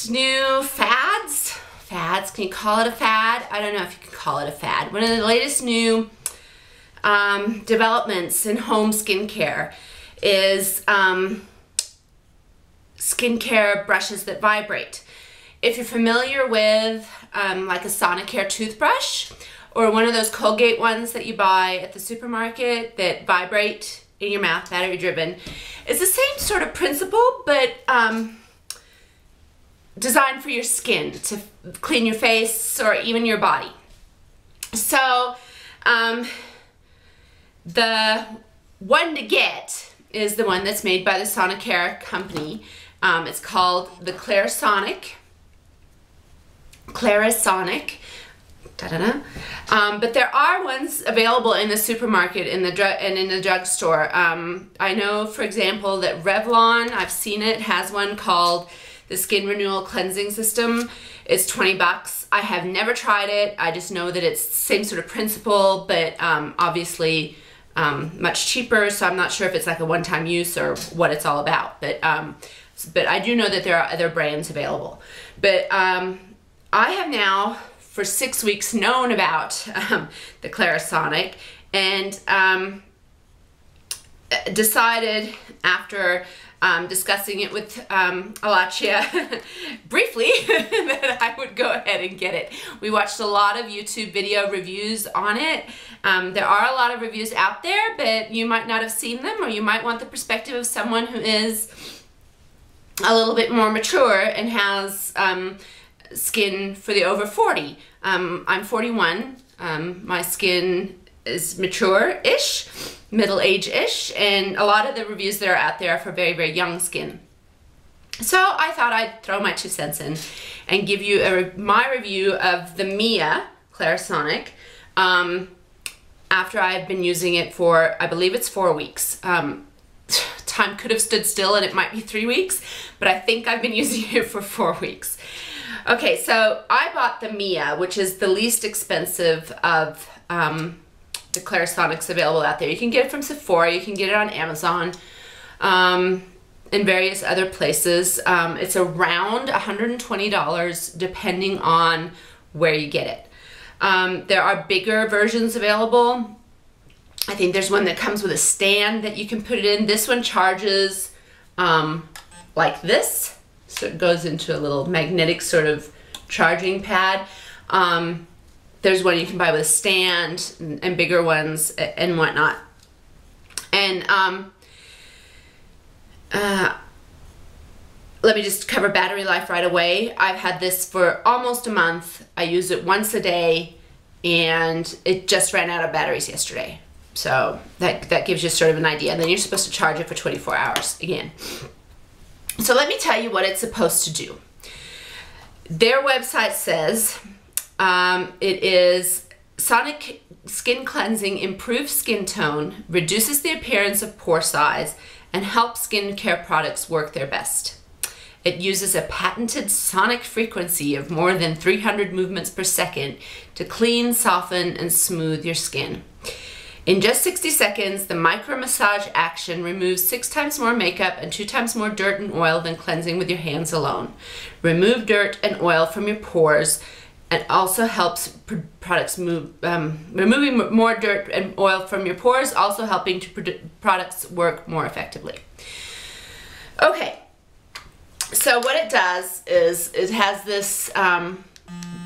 New fads, can you call it a fad? I don't know if you can call it a fad. One of the latest new developments in home skincare is skincare brushes that vibrate. If you're familiar with like a Sonicare toothbrush or one of those Colgate ones that you buy at the supermarket that vibrate in your mouth, battery driven, it's the same sort of principle, but designed for your skin to clean your face or even your body. So the one to get is the one that's made by the Sonicare company. It's called the Clairisonic. But there are ones available in the supermarket and in the drugstore. I know, for example, that Revlon, I've seen it, has one called the Skin Renewal Cleansing System. It's 20 bucks. I have never tried it. I just know that it's the same sort of principle, but obviously much cheaper, so I'm not sure if it's like a one-time use or what it's all about. But I do know that there are other brands available. But I have now, for 6 weeks, known about the Clairisonic, and decided after discussing it with Alachia briefly that I would go ahead and get it. We watched a lot of YouTube video reviews on it. There are a lot of reviews out there, but you might not have seen them, or you might want the perspective of someone who is a little bit more mature and has skin for the over 40. I'm 41. My skin is mature-ish, middle-age-ish, and a lot of the reviews that are out there are for very, very young skin. So I thought I'd throw my 2 cents in and give you my review of the Mia Clairisonic after I've been using it for, I believe it's 4 weeks. Time could have stood still and it might be 3 weeks, but I think I've been using it for 4 weeks. Okay, so I bought the Mia, which is the least expensive of the Clairisonics available out there. You can get it from Sephora, you can get it on Amazon, and various other places. It's around $120 depending on where you get it. There are bigger versions available. I think there's one that comes with a stand that you can put it in. This one charges like this, so it goes into a little magnetic sort of charging pad. There's one you can buy with a stand and bigger ones and whatnot. And let me just cover battery life right away. I've had this for almost a month. I use it once a day, and it just ran out of batteries yesterday. So that gives you sort of an idea. And then you're supposed to charge it for 24 hours again. So let me tell you what it's supposed to do. Their website says it is Sonic Skin Cleansing, improves skin tone, reduces the appearance of pore size, and helps skincare products work their best. It uses a patented sonic frequency of more than 300 movements per second to clean, soften, and smooth your skin. In just 60 seconds, the micro massage action removes 6 times more makeup and 2 times more dirt and oil than cleansing with your hands alone. Remove dirt and oil from your pores, and also helps products move, removing more dirt and oil from your pores, also helping to products work more effectively. Okay, so what it does is it has this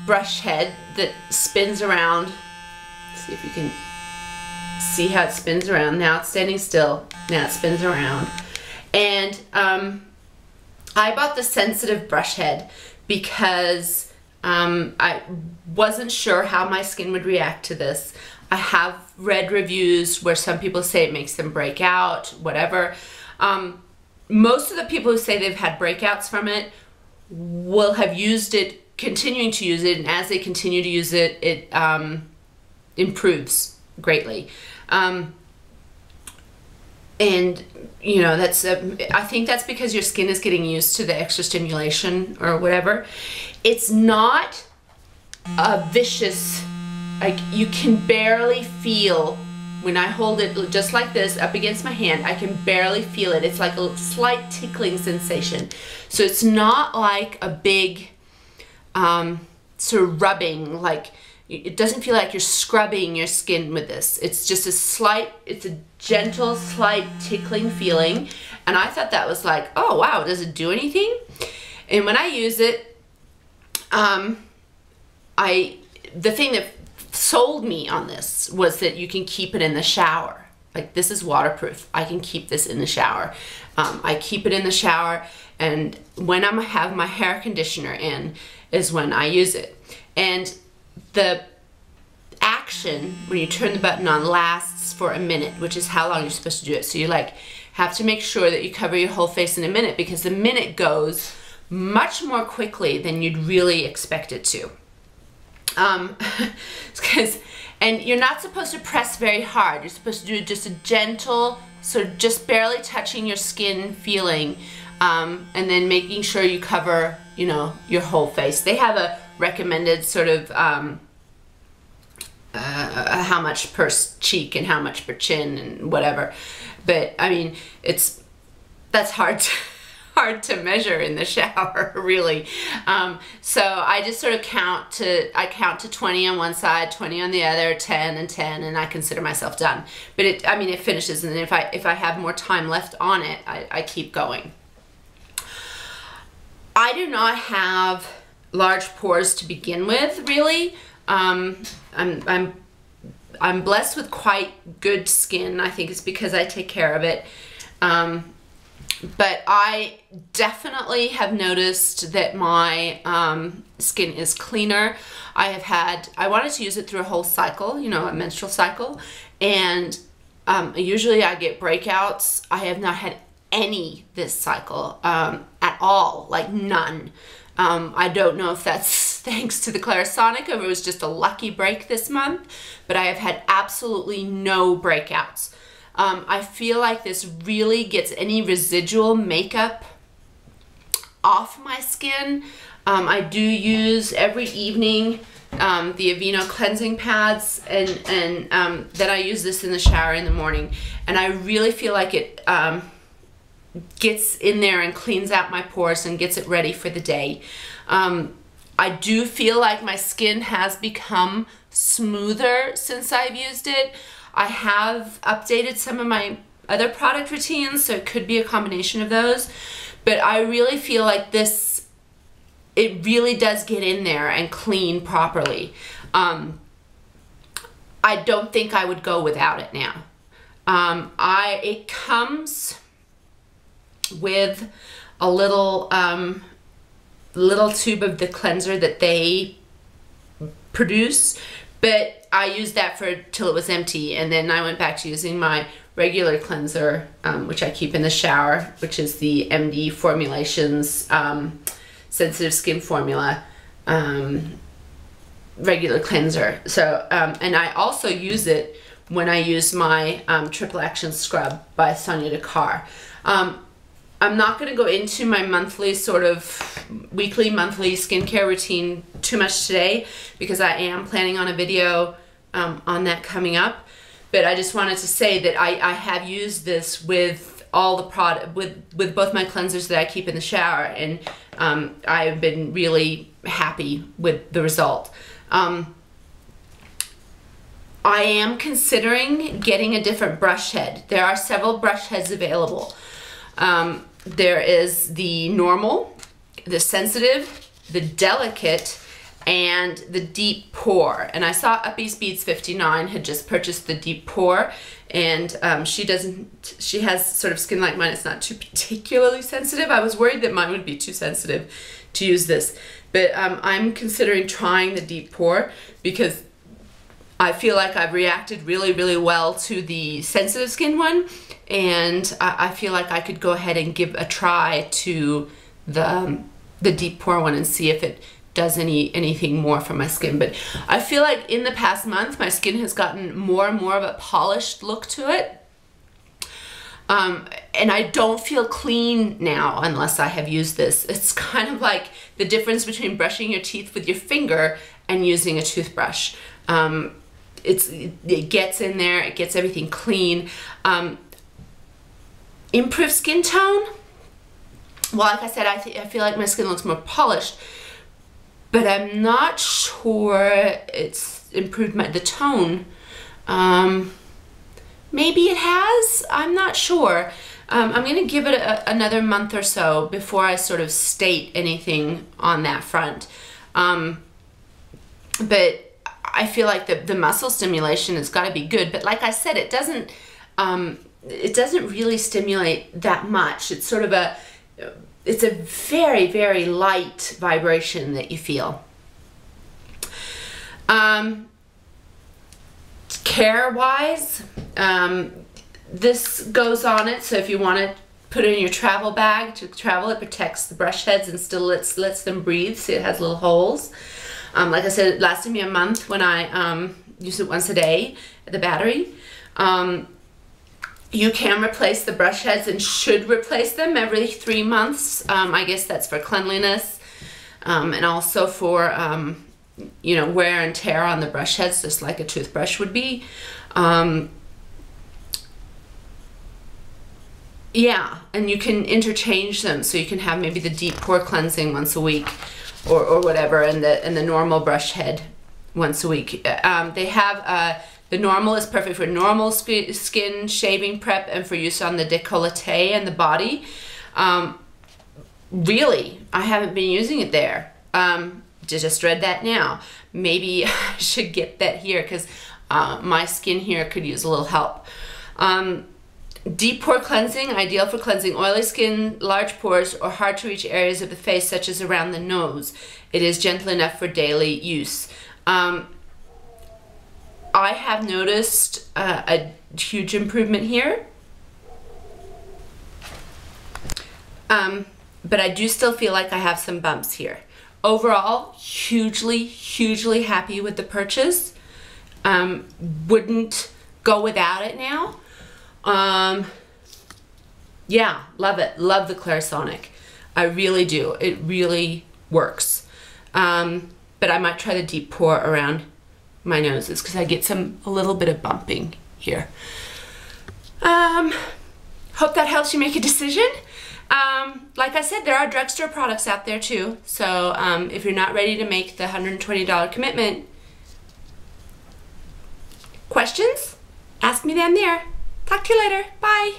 brush head that spins around. Let's see if you can see how it spins around. Now it's standing still. Now it spins around. And I bought the sensitive brush head because I wasn't sure how my skin would react to this. I have read reviews where some people say it makes them break out, whatever. Most of the people who say they've had breakouts from it will have used it, continuing to use it, and as they continue to use it, it improves greatly. And you know, that's I think that's because your skin is getting used to the extra stimulation or whatever. It's not a vicious, like, you can barely feel when I hold it just like this up against my hand. I can barely feel it. It's like a slight tickling sensation. So it's not like a big sort of rubbing, like it doesn't feel like you're scrubbing your skin with this. It's just a slight, it's a gentle, slight tickling feeling. And I thought that was like, oh wow, does it do anything? And when I use it, the thing that sold me on this was that you can keep it in the shower. Like, this is waterproof. I can keep this in the shower. I keep it in the shower, and when I have my hair conditioner in is when I use it. And the action when you turn the button on lasts for a minute, which is how long you're supposed to do it. So you like have to make sure that you cover your whole face in a minute, because the minute goes much more quickly than you'd really expect it to. And you're not supposed to press very hard. You're supposed to do just a gentle, sort of just barely touching your skin feeling, and then making sure you cover, you know, your whole face. They have a recommended sort of how much per cheek and how much per chin and whatever. But I mean, that's hard to measure in the shower, really. So I just sort of count to 20 on one side, 20 on the other, 10 and 10, and I consider myself done. But it finishes, and then if I have more time left on it, I keep going. I do not have large pores to begin with, really. I'm blessed with quite good skin. I think it's because I take care of it. But I definitely have noticed that my skin is cleaner. I wanted to use it through a whole cycle, you know, a menstrual cycle, and usually I get breakouts. I have not had any this cycle at all, like none. I don't know if that's thanks to the Clairisonic or if it was just a lucky break this month, but I have had absolutely no breakouts. I feel like this really gets any residual makeup off my skin. I do use every evening the Aveeno cleansing pads, and then I use this in the shower in the morning, and I really feel like it gets in there and cleans out my pores and gets it ready for the day. I do feel like my skin has become smoother since I've used it. I have updated some of my other product routines, so it could be a combination of those. But I really feel like this, it really does get in there and clean properly. I don't think I would go without it now. It comes with a little tube of the cleanser that they produce, but I used that till it was empty, and then I went back to using my regular cleanser, which I keep in the shower, which is the MD Formulations Sensitive Skin Formula regular cleanser. So, and I also use it when I use my Triple Action Scrub by Sonia Dakar. I'm not going to go into my monthly weekly, monthly skincare routine too much today, because I am planning on a video on that coming up. But I just wanted to say that I have used this with all the product, with both my cleansers that I keep in the shower, and I've been really happy with the result. I am considering getting a different brush head. There are several brush heads available. There is the normal, the sensitive, the delicate, and the deep pore. And I saw Uppy's Beads 59 had just purchased the deep pore, and she has sort of skin like mine. It's not too particularly sensitive. I was worried that mine would be too sensitive to use this, but I'm considering trying the deep pore because I feel like I've reacted really, really well to the sensitive skin one, and I feel like I could go ahead and give a try to the the deep pore one and see if it does anything more for my skin. But I feel like in the past month, my skin has gotten more and more of a polished look to it. And I don't feel clean now unless I have used this. It's kind of like the difference between brushing your teeth with your finger and using a toothbrush. It gets in there, it gets everything clean. Improved skin tone. Well, like I said, I feel like my skin looks more polished, but I'm not sure it's improved the tone. Maybe it has, I'm not sure. I'm gonna give it another month or so before I sort of state anything on that front. But I feel like the muscle stimulation has gotta be good, but like I said, it doesn't really stimulate that much. It's sort of it's a very, very light vibration that you feel. Care-wise, this goes on it, so if you want to put it in your travel bag to travel, it protects the brush heads and still lets them breathe, so it has little holes. Like I said, it lasted me a month when I use it once a day, the battery. You can replace the brush heads and should replace them every 3 months. I guess that's for cleanliness, and also for you know, wear and tear on the brush heads, just like a toothbrush would be. Yeah, and you can interchange them, so you can have maybe the deep pore cleansing once a week, or whatever, and the normal brush head once a week. They have the normal is perfect for normal skin shaving prep and for use on the décolleté and the body. Really, I haven't been using it there. Just read that now. Maybe I should get that here because my skin here could use a little help. Deep pore cleansing, ideal for cleansing oily skin, large pores, or hard to reach areas of the face such as around the nose. It is gentle enough for daily use. I have noticed a huge improvement here. But I do still feel like I have some bumps here. Overall, hugely happy with the purchase. Wouldn't go without it now. Yeah, love it. Love the Clairisonic. I really do. It really works. But I might try the deep pore around my noses because I get a little bit of bumping here. Hope that helps you make a decision. Like I said, there are drugstore products out there too. So if you're not ready to make the $120 commitment, questions? Ask me down there. Talk to you later. Bye.